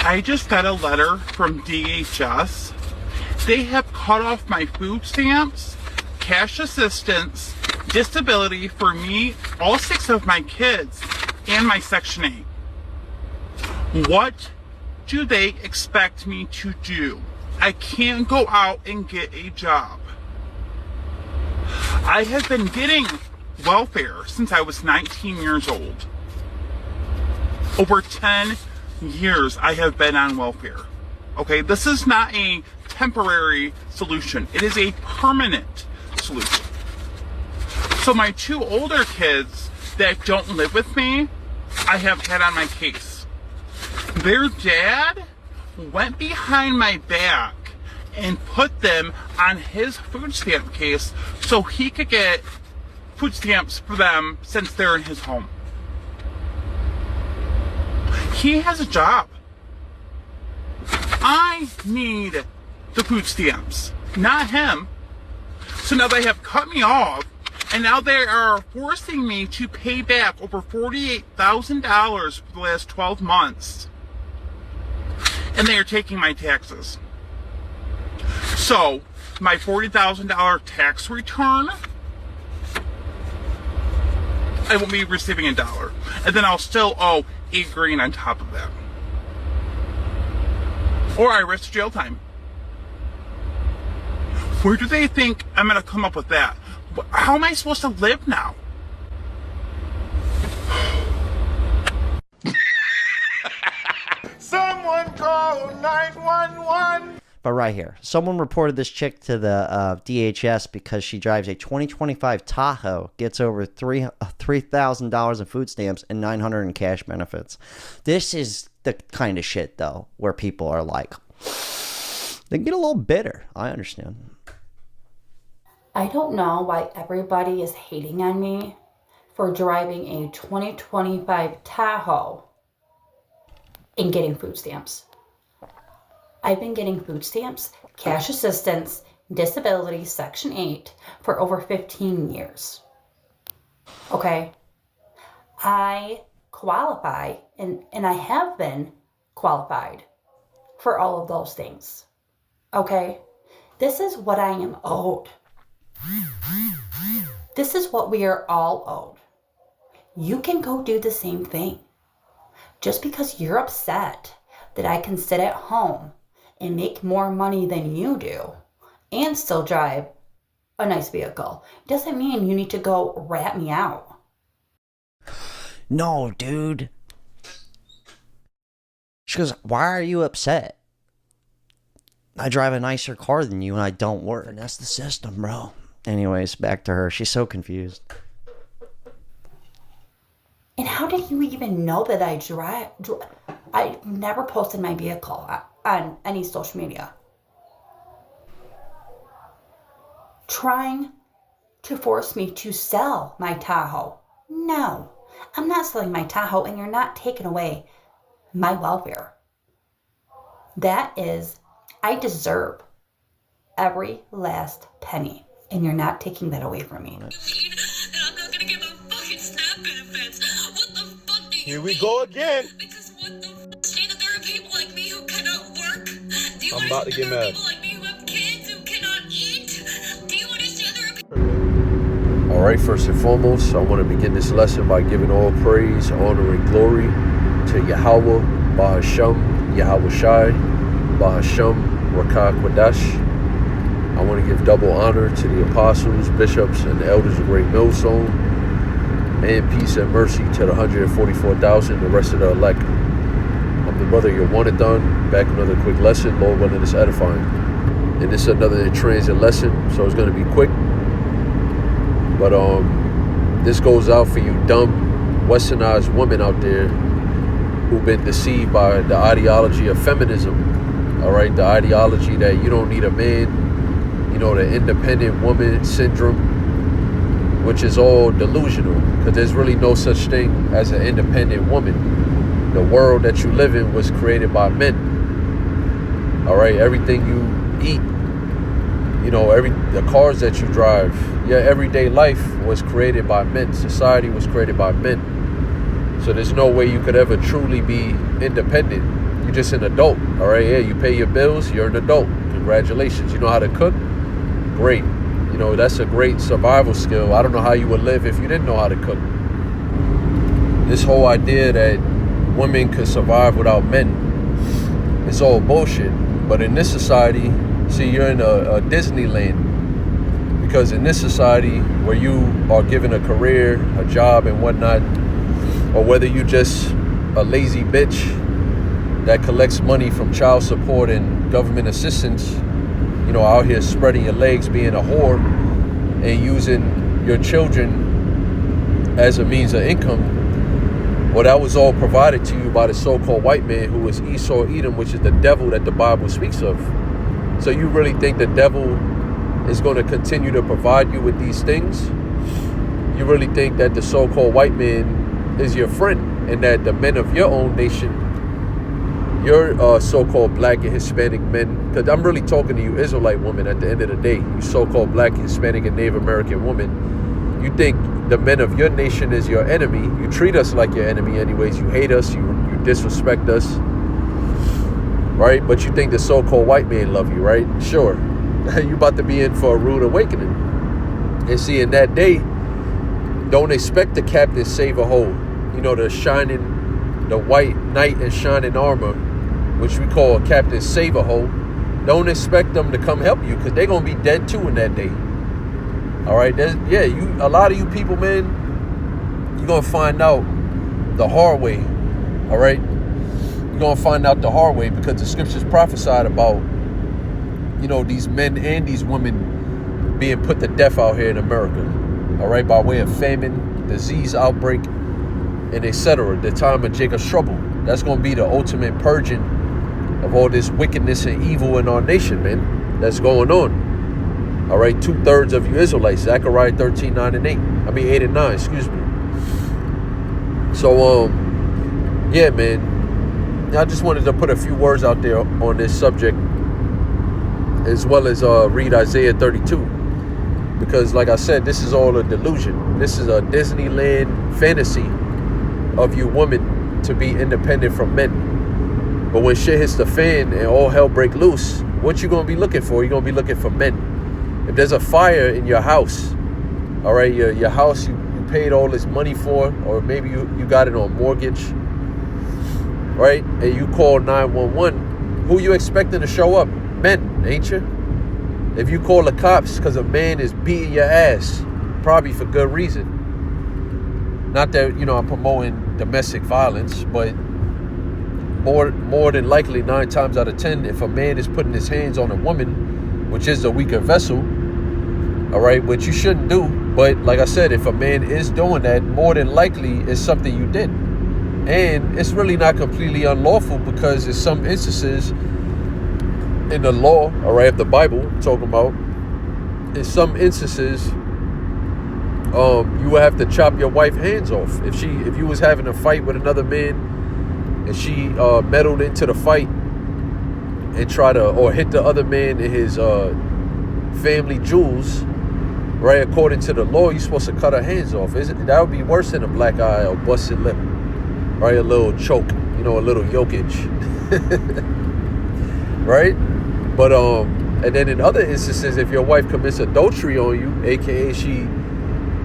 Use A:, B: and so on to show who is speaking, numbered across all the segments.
A: I just got a letter from DHS. They have cut off my food stamps, cash assistance, disability for me, all 6 of my kids, and my Section 8. What do they expect me to do? I can't go out and get a job. I have been getting welfare since I was 19 years old. Over 10 years I have been on welfare. Okay, this is not a temporary solution. It is a permanent solution. So my 2 older kids that don't live with me, I have had on my case. Their dad went behind my back and put them on his food stamp case so he could get food stamps for them since they're in his home. He has a job. I need the food stamps, not him. So now they have cut me off, and now they are forcing me to pay back over $48,000 for the last 12 months. And they are taking my taxes. So, my $40,000 tax return, I won't be receiving $1. And then I'll still owe $8,000 on top of that. Or I risk jail time. Where do they think I'm going to come up with that? How am I supposed to live now?
B: Someone call 911.
C: But right here, someone reported this chick to the DHS because she drives a 2025 Tahoe, gets over $3,000 in food stamps and $900 in cash benefits. This is the kind of shit, though, where people are like, they get a little bitter. I understand.
D: I don't know why everybody is hating on me for driving a 2025 Tahoe and getting food stamps. I've been getting food stamps, cash assistance, disability, Section 8 for over 15 years. Okay? I qualify, and I have been qualified for all of those things. Okay? This is what I am owed. This is what we are all owed. You can go do the same thing. Just because you're upset that I can sit at home and make more money than you do and still drive a nice vehicle doesn't mean you need to go rat me out.
C: No, dude. She goes, why are you upset? I drive a nicer car than you and I don't work. And that's the system, bro. Anyways, back to her. She's so confused.
D: And how did you even know that I drive? I never posted my vehicle on any social media. Trying to force me to sell my Tahoe. No, I'm not selling my Tahoe, and you're not taking away my welfare. That is, I deserve every last penny, and you're not taking that away from me.
B: Here we go again.
E: Because what the f*** say that there are people like me who cannot work? Do you
B: I'm about to get mad.
E: People like me who have kids who cannot eat? Do you understand there are people?
F: Alright, first and foremost, I want to begin this lesson by giving all praise, honor, and glory to Yahweh, Bahasham, Yahweh Shai, Bahasham, Rakah Quadash. I want to give double honor to the apostles, bishops, and the elders of Great Millstone. And peace and mercy to the 144,000, the rest of the elect. I'm the brother you wanted done. Back with another quick lesson. Lord willing, it's edifying. And this is another in transit lesson, so it's going to be quick. But this goes out for you dumb, westernized women out there who've been deceived by the ideology of feminism. All right, the ideology that you don't need a man, you know, the independent woman syndrome, which is all delusional, because there's really no such thing as an independent woman. The world that you live in was created by men. All right, everything you eat, you know, the cars that you drive, your everyday life was created by men. Society was created by men. So there's no way you could ever truly be independent. You're just an adult. All right, yeah, you pay your bills. You're an adult. Congratulations. You know how to cook? Great. You know, that's a great survival skill. I don't know how you would live if you didn't know how to cook. This whole idea that women could survive without men, it's all bullshit. But in this society, see, you're in a Disneyland. Because in this society where you are given a career, a job and whatnot, or whether you just a lazy bitch that collects money from child support and government assistance, you know, out here spreading your legs, being a whore, and using your children as a means of income, well, that was all provided to you by the so-called white man who was Esau, Edom, which is the devil that the Bible speaks of. So you really think the devil is going to continue to provide you with these things? You really think that the so-called white man is your friend, and that the men of your own nation, your so-called black and Hispanic men, because I'm really talking to you Israelite women at the end of the day, you so-called black, Hispanic, and Native American women, you think the men of your nation is your enemy. You treat us like your enemy anyways. You hate us, you disrespect us, right? But you think the so-called white man love you, right? Sure. You about to be in for a rude awakening. And see, in that day, don't expect the captain save a hole. You know, the white knight in shining armor, which we call Captain Save a Hole. Don't expect them to come help you, because they're gonna be dead too in that day. All right, yeah, a lot of you people, man, you're gonna find out the hard way. All right, you're gonna find out the hard way, because the scriptures prophesied about, you know, these men and these women being put to death out here in America, all right, by way of famine, disease outbreak, and etc. The time of Jacob's trouble. That's going to be the ultimate purging of all this wickedness and evil in our nation, man. That's going on. All right, 2/3 of you Israelites, Zechariah 13, 9 and 8. I mean 8 and 9, excuse me. So, yeah, man. I just wanted to put a few words out there on this subject, as well as read Isaiah 32, because like I said, this is all a delusion. This is a Disneyland fantasy of you women to be independent from men. But when shit hits the fan and all hell break loose, what you gonna be looking for? You're gonna be looking for men. If there's a fire in your house, all right, your house you paid all this money for, or maybe you got it on mortgage, right, and you call 911, who you expecting to show up? Men, ain't you? If you call the cops because a man is beating your ass, probably for good reason. Not that, you know, I'm promoting domestic violence, but more than likely, 9 times out of 10, if a man is putting his hands on a woman, which is the weaker vessel, all right, which you shouldn't do, but like I said, if a man is doing that, more than likely it's something you did. And it's really not completely unlawful, because in some instances in the law, all right, of the Bible, talking about, in some instances, you would have to chop your wife's hands off. If you was having a fight with another man and she meddled into the fight and or hit the other man in his family jewels, right, according to the law, you're supposed to cut her hands off. That would be worse than a black eye or busted lip, right? A little choke, you know, a little yokage, right? But and then in other instances, if your wife commits adultery on you, aka she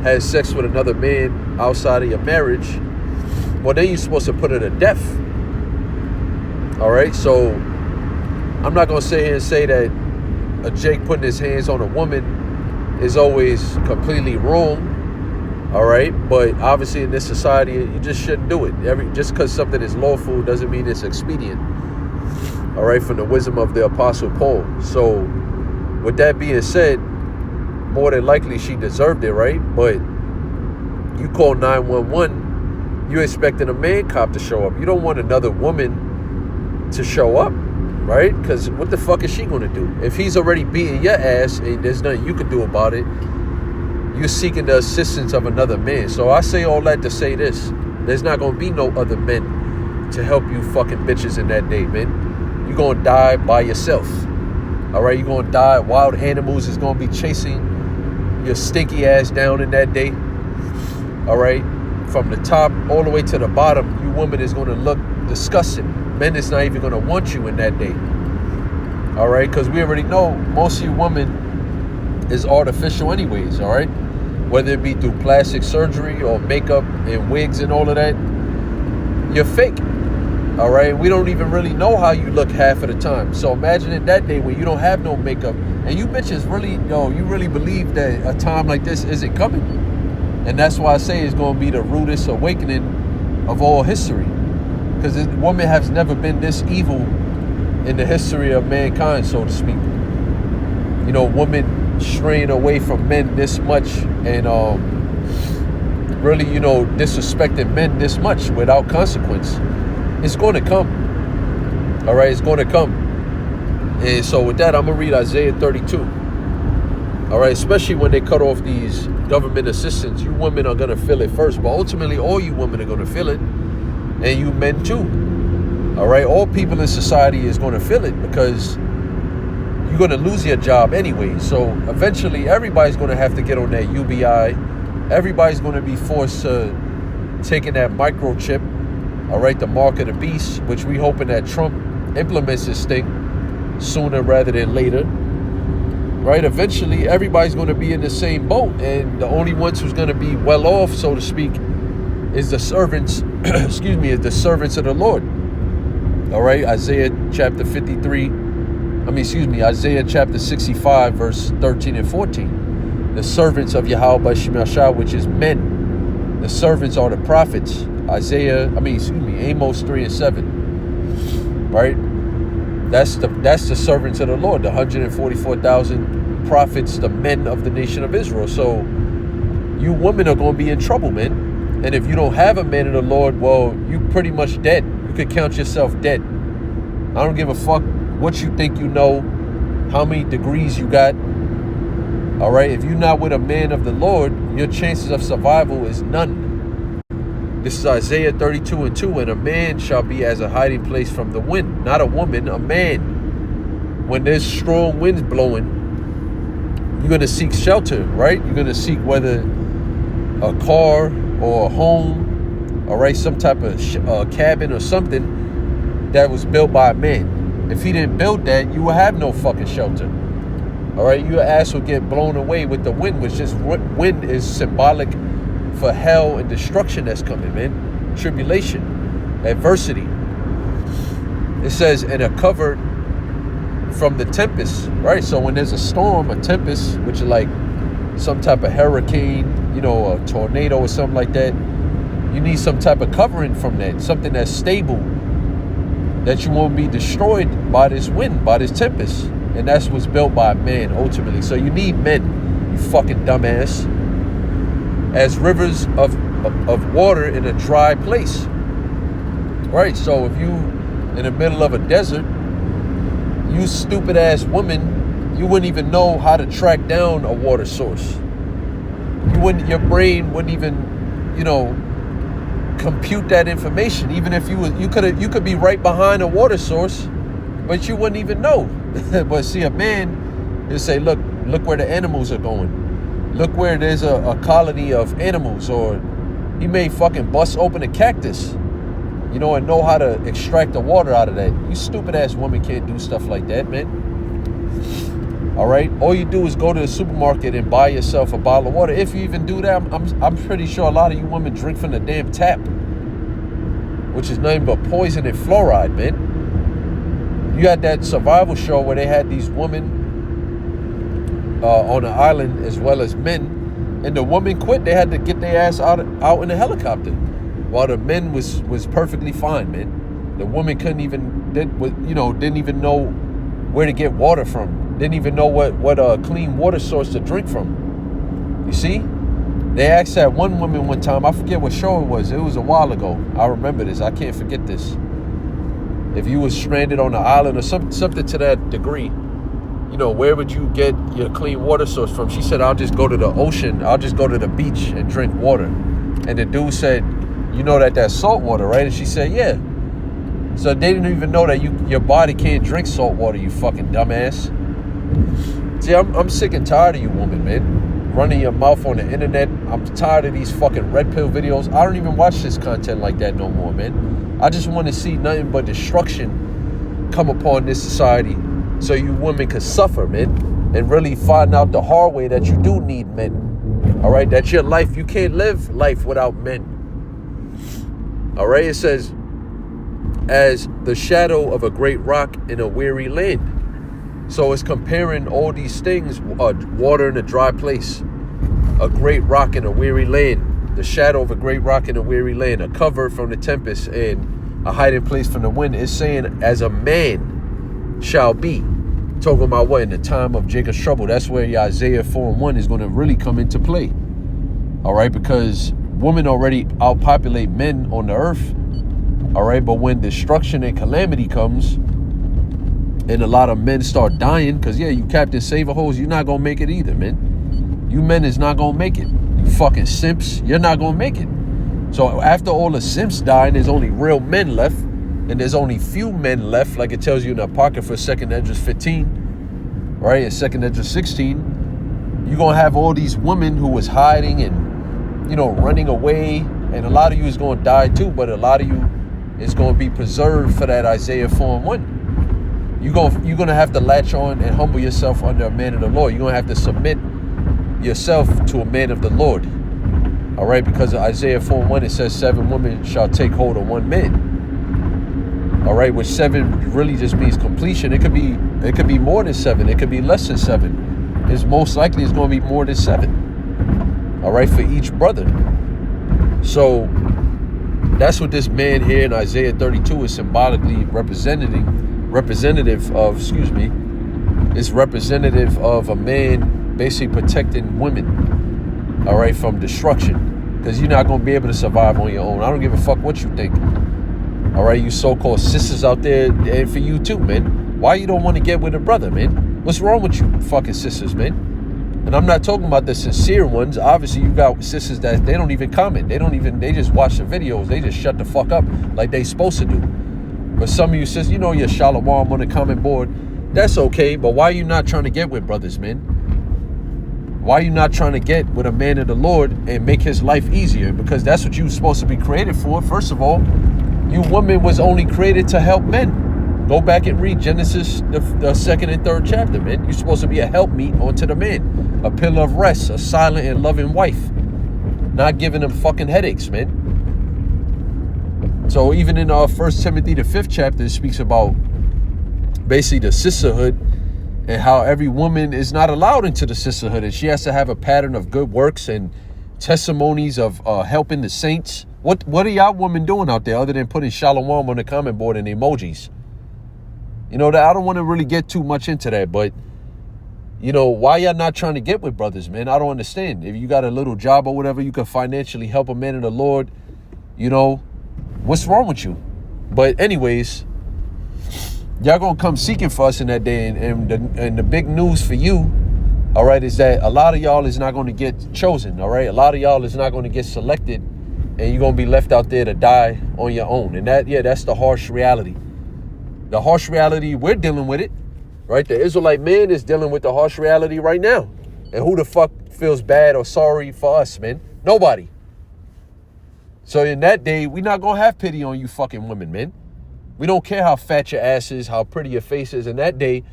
F: has sex with another man outside of your marriage, well, then you're supposed to put her to death. All right, so I'm not gonna sit here and say that a Jake putting his hands on a woman is always completely wrong. All right, but obviously in this society, you just shouldn't do it. Just because something is lawful doesn't mean it's expedient. All right, from the wisdom of the Apostle Paul. So with that being said, more than likely she deserved it, right? But you call 911, you're expecting a man cop to show up. You don't want another woman to show up, right? Because what the fuck is she going to do? If he's already beating your ass and there's nothing you can do about it, you're seeking the assistance of another man. So I say all that to say this. There's not going to be no other men to help you fucking bitches in that day, man. You're going to die by yourself. All right, you're going to die. Wild animals is going to be chasing your stinky ass down in that day. All right, from the top all the way to the bottom, you woman is going to look disgusting. Men is not even going to want you in that day. All right, because we already know most of you women is artificial anyways, all right? Whether it be through plastic surgery or makeup and wigs and all of that, you're fake. All right, we don't even really know how you look half of the time. So imagine in that day when you don't have no makeup and you bitches really, you really believe that a time like this isn't coming. And that's why I say it's going to be the rudest awakening of all history. Because the woman has never been this evil in the history of mankind, so to speak. You know, women straying away from men this much and really, you know, disrespecting men this much without consequence. It's going to come. All right, it's going to come. And so with that, I'm going to read Isaiah 32. All right, especially when they cut off these government assistance. You women are going to feel it first, but ultimately all you women are going to feel it, and you men too. All right, all people in society is going to feel it because you're going to lose your job anyway. So eventually everybody's going to have to get on that UBI. Everybody's going to be forced to taking that microchip. All right, the mark of the beast, which we hoping that Trump implements this thing sooner rather than later. Right, eventually everybody's going to be in the same boat, and the only ones who's going to be well off, so to speak, is the servants, excuse me, is the servants of the Lord. All right, Isaiah chapter 53, Isaiah chapter 65, verse 13 and 14. The servants of YAHWH, which is men. The servants are the prophets. Amos 3 and 7. Right? That's the servants of the Lord, the 144,000 prophets, the men of the nation of Israel. So you women are going to be in trouble, man. And if you don't have a man of the Lord, well, you pretty much dead. You could count yourself dead. I don't give a fuck what you think you know, how many degrees you got. All right, if you're not with a man of the Lord, your chances of survival is none. This is Isaiah 32 and 2. And a man shall be as a hiding place from the wind. Not a woman, a man. When there's strong winds blowing, you're going to seek shelter, right? You're going to seek whether a car or a home, all right, some type of cabin or something that was built by a man. If he didn't build that, you will have no fucking shelter. All right, your ass will get blown away with the wind, which is wind is symbolic for hell and destruction that's coming, man. Tribulation, adversity. It says, and a cover from the tempest, right? So when there's a storm, a tempest, which is like some type of hurricane, you know, a tornado or something like that, you need some type of covering from that, something that's stable, that you won't be destroyed by this wind, by this tempest. And that's what's built by man, ultimately. So you need men, you fucking dumbass. As rivers of water in a dry place. Right, so if you in the middle of a desert, you stupid ass woman, you wouldn't even know how to track down a water source. Your brain wouldn't even, you know, compute that information. Even if you could be right behind a water source, but you wouldn't even know. But see, a man, he'll say, look where the animals are going. Look where there's a colony of animals. Or he may fucking bust open a cactus, you know, and know how to extract the water out of that. You stupid ass woman can't do stuff like that, man. All right, all you do is go to the supermarket and buy yourself a bottle of water. If you even do that, I'm pretty sure a lot of you women drink from the damn tap, which is nothing but poison and fluoride, man. You had that survival show where they had these women on an island as well as men, and the woman quit. They had to get their ass out in a helicopter, while the men was perfectly fine, man. The woman didn't even know where to get water from. Didn't even know what a clean water source to drink from. You see, they asked that one woman one time. I forget what show it was. It was a while ago. I remember this. I can't forget this. If you was stranded on an island or something to that degree, you know, where would you get your clean water source from? She said, I'll just go to the ocean. I'll just go to the beach and drink water. And the dude said, you know that's salt water, right? And she said, yeah. So they didn't even know that your body can't drink salt water, you fucking dumbass. See, I'm sick and tired of you women, man. Running your mouth on the internet. I'm tired of these fucking red pill videos. I don't even watch this content like that no more, man. I just want to see nothing but destruction come upon this society, so you women could suffer, man, and really find out the hard way that you do need men. All right, that's your life. You can't live life without men. All right, it says, as the shadow of a great rock in a weary land. So it's comparing all these things, water in a dry place, a great rock in a weary land, the shadow of a great rock in a weary land, a cover from the tempest and a hiding place from the wind. It's saying, as a man shall be. Talking about what? In the time of Jacob's trouble. That's where Isaiah 4:1 is going to really come into play. All right, because women already outpopulate men on the earth. All right, but when destruction and calamity comes and a lot of men start dying, because yeah, you Captain Save-A-Hoes, you're not going to make it either, man. You men is not going to make it. You fucking simps, you're not going to make it. So after all the simps die and there's only real men left, and there's only few men left, like it tells you in the Apocrypha, 2nd Esdras 15, right, and 2nd Esdras 16, you're going to have all these women who was hiding and, you know, running away, and a lot of you is going to die too, but a lot of you is going to be preserved for that Isaiah 4:1. You're going to have to latch on and humble yourself under a man of the Lord. You're going to have to submit yourself to a man of the Lord. All right, because of Isaiah 4:1, it says 7 women shall take hold of 1 man. All right, which 7 really just means completion. It could be more than 7. It could be less than 7. It's most likely it's going to be more than 7. All right, for each brother. So that's what this man here in Isaiah 32 is symbolically representative of, it's representative of a man basically protecting women, all right, from destruction. Because you're not going to be able to survive on your own. I don't give a fuck what you think. All right, you so-called sisters out there, and for you too, man. Why you don't want to get with a brother, man? What's wrong with you fucking sisters, man? And I'm not talking about the sincere ones. Obviously, you got sisters that they don't even comment. They just watch the videos. They just shut the fuck up like they supposed to do. But some of you sisters, you know, you're shalom on the comment board. That's okay, but why are you not trying to get with brothers, man? Why are you not trying to get with a man of the Lord and make his life easier? Because that's what you're supposed to be created for. First of all, you women was only created to help men. Go back and read Genesis, the 2nd and 3rd chapter, man. You're supposed to be a helpmeet unto the man, a pillar of rest, a silent and loving wife, not giving them fucking headaches, man. So even in 1 Timothy, the 5th chapter, it speaks about basically the sisterhood and how every woman is not allowed into the sisterhood, and she has to have a pattern of good works and testimonies of helping the saints. What are y'all women doing out there other than putting shalom on the comment board and emojis? You know, that I don't want to really get too much into that, but you know, why y'all not trying to get with brothers, man? I don't understand. If you got a little job or whatever, you can financially help a man in the Lord, you know, what's wrong with you? But anyways, y'all gonna come seeking for us in that day, and the big news for you, all right, is that a lot of y'all is not going to get chosen, all right? A lot of y'all is not going to get selected, and you're going to be left out there to die on your own. And that, yeah, that's the harsh reality. The harsh reality, we're dealing with it, right? The Israelite man is dealing with the harsh reality right now. And who the fuck feels bad or sorry for us, man? Nobody. So in that day, we're not going to have pity on you fucking women, man. We don't care how fat your ass is, how pretty your face is. In that day,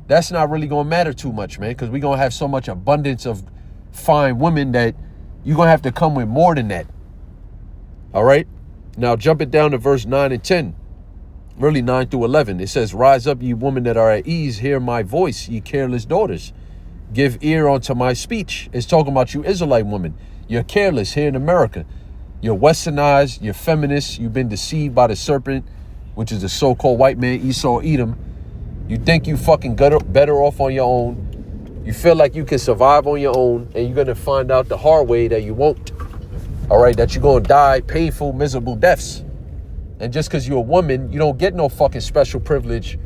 F: that's not really going to matter too much, man, because we're going to have so much abundance of fine women that you're going to have to come with more than that. All right? Now, jumping down to verse 9 and 10, really 9 through 11, it says, rise up, ye women that are at ease, hear my voice, ye careless daughters. Give ear unto my speech. It's talking about you Israelite women. You're careless here in America. You're westernized, you're feminists, you've been deceived by the serpent, which is the so-called white man, Esau, Edom. You think you fucking better off on your own. You feel like you can survive on your own, and you're going to find out the hard way that you won't. All right, that you're going to die painful, miserable deaths. And just because you're a woman, you don't get no fucking special privilege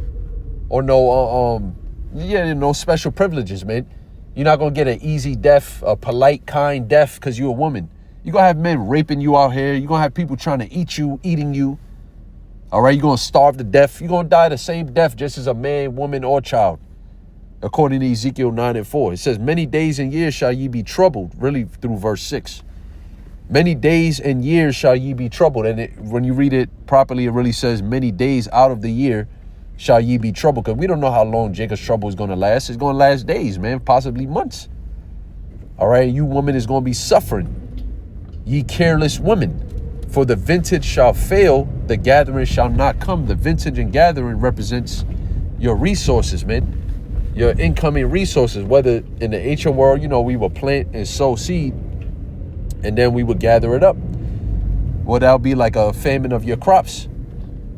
F: or no special privileges, man. You're not going to get an easy death, a polite, kind death because you're a woman. You're going to have men raping you out here. You're going to have people trying to eat you, eating you. All right, you're going to starve to death. You're going to die the same death just as a man, woman, or child. According to Ezekiel 9 and 4. It says, many days and years shall ye be troubled, really through verse 6. Many days and years shall ye be troubled. And when you read it properly, it really says many days out of the year shall ye be troubled. Because we don't know how long Jacob's trouble is going to last. It's going to last days, man, possibly months. All right, you women is going to be suffering. Ye careless women, for the vintage shall fail, the gathering shall not come. The vintage and gathering represents your resources, man. Your incoming resources, whether in the ancient world, you know, we would plant and sow seed, and then we would gather it up. Well, that'll be like a famine of your crops,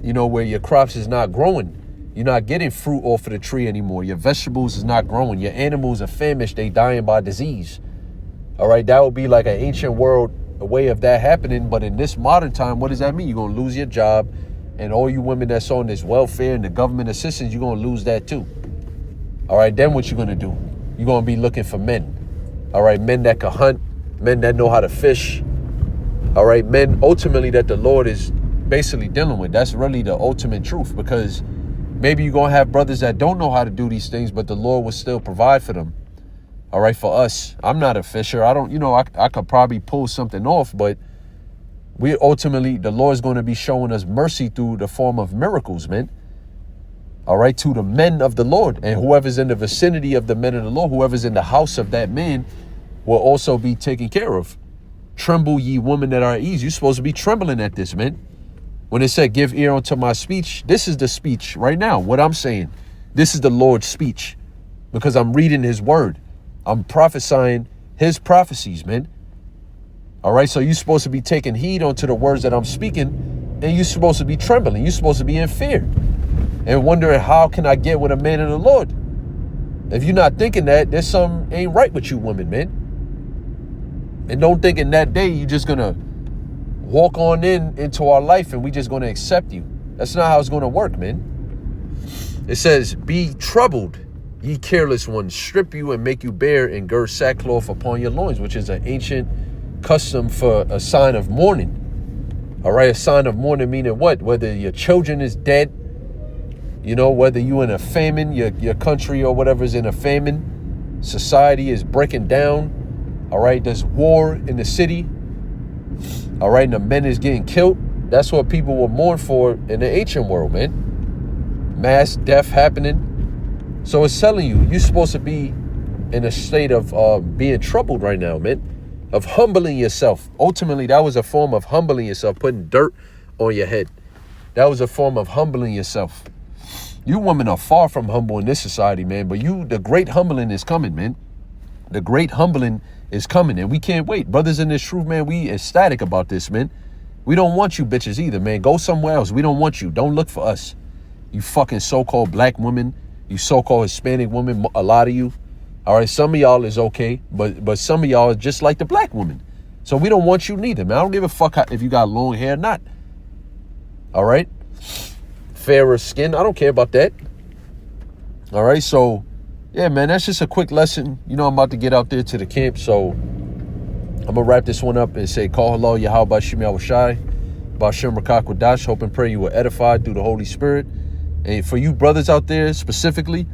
F: you know, where your crops is not growing. You're not getting fruit off of the tree anymore. Your vegetables is not growing. Your animals are famished. They dying by disease. All right, that would be like an ancient world, a way of that happening. But in this modern time, what does that mean? You're going to lose your job. And all you women that's on this welfare and the government assistance, you're going to lose that too. All right, then what you going to do? You're going to be looking for men. All right, men that can hunt, men that know how to fish. All right, men ultimately that the Lord is basically dealing with. That's really the ultimate truth, because maybe you're going to have brothers that don't know how to do these things, but the Lord will still provide for them. All right, for us, I'm not a fisher. I don't, you know, I could probably pull something off, but we ultimately, the Lord's going to be showing us mercy through the form of miracles, man. All right, to the men of the Lord, and whoever's in the vicinity of the men of the Lord, whoever's in the house of that man will also be taken care of. Tremble, ye women that are at ease. You're supposed to be trembling at this, man. When it said, give ear unto my speech, this is the speech right now. What I'm saying, this is the Lord's speech, because I'm reading his word. I'm prophesying his prophecies, man. All right, so you're supposed to be taking heed unto the words that I'm speaking, and you're supposed to be trembling. You're supposed to be in fear and wondering, how can I get with a man of the Lord? If you're not thinking that, there's something ain't right with you women, man. And don't think in that day you're just going to walk on into our life and we just going to accept you. That's not how it's going to work, man. It says, be troubled, ye careless ones, strip you and make you bare and gird sackcloth upon your loins, which is an ancient custom for a sign of mourning. All right, a sign of mourning meaning what? Whether your children is dead, you know, whether you in a famine, your country or whatever is in a famine, society is breaking down. All right, there's war in the city. All right, and the men is getting killed. That's what people will mourn for in the ancient world, man. Mass death happening. So it's telling you, you're supposed to be in a state of being troubled right now, man. Of humbling yourself. Ultimately, that was a form of humbling yourself, putting dirt on your head. That was a form of humbling yourself. You women are far from humble in this society, man. But the great humbling is coming, man. The great humbling is coming, and we can't wait. Brothers in this truth, man, we ecstatic about this, man. We don't want you bitches either, man. Go somewhere else. We don't want you. Don't look for us. You fucking so-called black women. You so-called Hispanic women, a lot of you. All right, some of y'all is okay, but some of y'all is just like the black women. So we don't want you neither, man. I don't give a fuck if you got long hair or not. All right? Fairer skin, I don't care about that. All right, so, yeah, man, that's just a quick lesson. You know, I'm about to get out there to the camp, so I'm going to wrap this one up and say, call hello, Yahweh Shemiah Shai, Ba'ashem Rakak Wadash. Hope and pray you were edified through the Holy Spirit. And for you brothers out there specifically,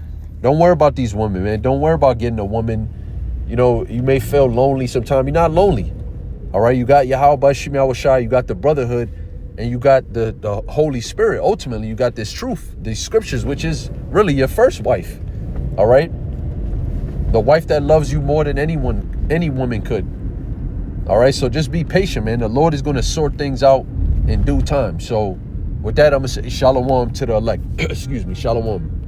F: don't worry about these women, man. Don't worry about getting a woman. You know, you may feel lonely sometimes. You're not lonely. All right, you got Yahweh Shemiah Shai, you got the brotherhood, and you got the Holy Spirit. Ultimately, you got this truth, these scriptures, which is really your first wife. All right? The wife that loves you more than any woman could. All right? So just be patient, man. The Lord is going to sort things out in due time. So with that, I'm going to say shalom to the elect. Excuse me, shalom.